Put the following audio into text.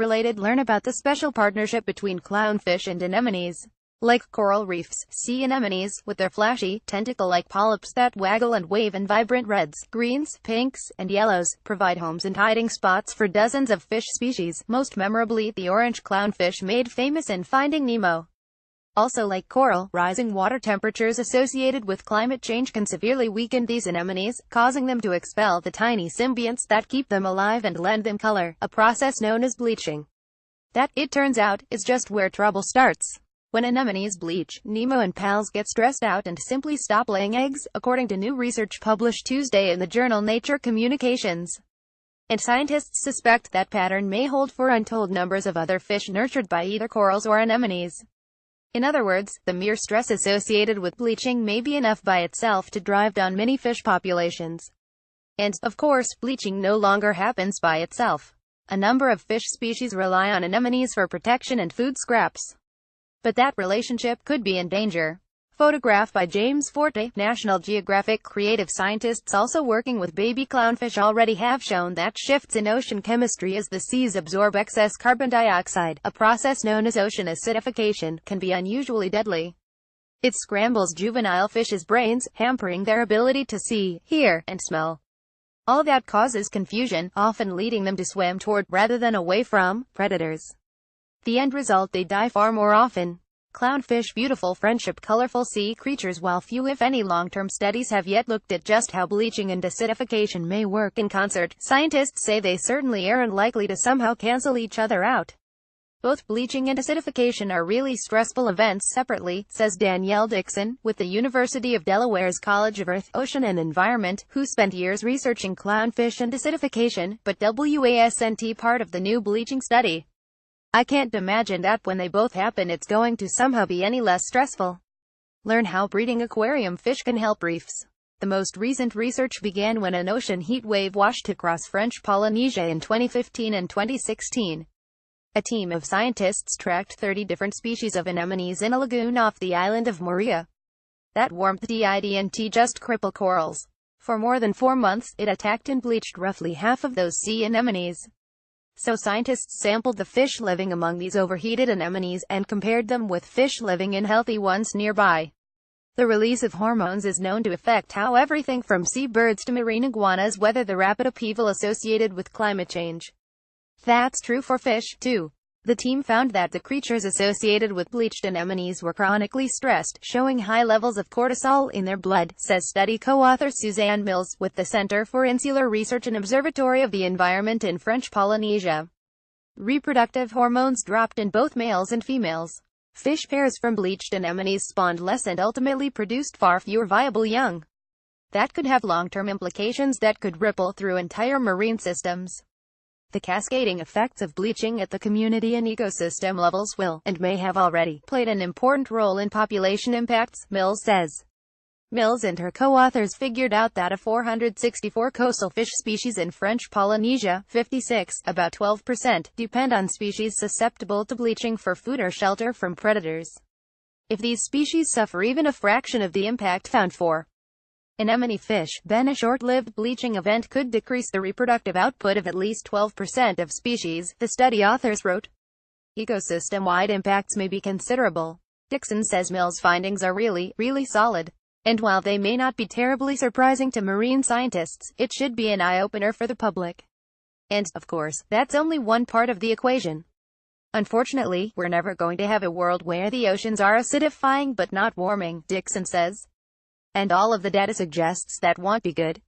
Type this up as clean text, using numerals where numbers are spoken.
Related, learn about the special partnership between clownfish and anemones. Like coral reefs, sea anemones, with their flashy, tentacle-like polyps that waggle and wave in vibrant reds, greens, pinks, and yellows, provide homes and hiding spots for dozens of fish species, most memorably the orange clownfish made famous in Finding Nemo. Also, like coral, rising water temperatures associated with climate change can severely weaken these anemones, causing them to expel the tiny symbionts that keep them alive and lend them color, a process known as bleaching. That, it turns out, is just where trouble starts. When anemones bleach, Nemo and pals get stressed out and simply stop laying eggs, according to new research published Tuesday in the journal Nature Communications. And scientists suspect that pattern may hold for untold numbers of other fish nurtured by either corals or anemones. In other words, the mere stress associated with bleaching may be enough by itself to drive down many fish populations. And, of course, bleaching no longer happens by itself. A number of fish species rely on anemones for protection and food scraps. But that relationship could be in danger. Photograph by James Forte, National Geographic. Creative scientists also working with baby clownfish already have shown that shifts in ocean chemistry as the seas absorb excess carbon dioxide, a process known as ocean acidification, can be unusually deadly. It scrambles juvenile fish's brains, hampering their ability to see, hear, and smell. All that causes confusion, often leading them to swim toward, rather than away from, predators. The end result, they die far more often. Clownfish, beautiful friendship, colorful sea creatures. While few if any long-term studies have yet looked at just how bleaching and acidification may work in concert, scientists say they certainly aren't likely to somehow cancel each other out. Both bleaching and acidification are really stressful events separately, says Danielle Dixon, with the University of Delaware's College of Earth, Ocean and Environment, who spent years researching clownfish and acidification, but wasn't part of the new bleaching study. I can't imagine that when they both happen it's going to somehow be any less stressful. Learn how breeding aquarium fish can help reefs. The most recent research began when an ocean heat wave washed across French Polynesia in 2015 and 2016. A team of scientists tracked 30 different species of anemones in a lagoon off the island of Moorea. That warmth didn't just cripple corals. For more than 4 months, it attacked and bleached roughly half of those sea anemones. So scientists sampled the fish living among these overheated anemones, and compared them with fish living in healthy ones nearby. The release of hormones is known to affect how everything from seabirds to marine iguanas weather the rapid upheaval associated with climate change. That's true for fish, too. The team found that the creatures associated with bleached anemones were chronically stressed, showing high levels of cortisol in their blood, says study co-author Suzanne Mills, with the Center for Insular Research and Observatory of the Environment in French Polynesia. Reproductive hormones dropped in both males and females. Fish pairs from bleached anemones spawned less and ultimately produced far fewer viable young. That could have long-term implications that could ripple through entire marine systems. The cascading effects of bleaching at the community and ecosystem levels will, and may have already, played an important role in population impacts, Mills says. Mills and her co-authors figured out that of 464 coastal fish species in French Polynesia, 56, about 12%, depend on species susceptible to bleaching for food or shelter from predators. If these species suffer even a fraction of the impact found for anemone fish, then a short-lived bleaching event could decrease the reproductive output of at least 12% of species, the study authors wrote. Ecosystem-wide impacts may be considerable. Dixon says Mills' findings are really solid. And while they may not be terribly surprising to marine scientists, it should be an eye-opener for the public. And, of course, that's only one part of the equation. Unfortunately, we're never going to have a world where the oceans are acidifying but not warming, Dixon says. And all of the data suggests that won't be good.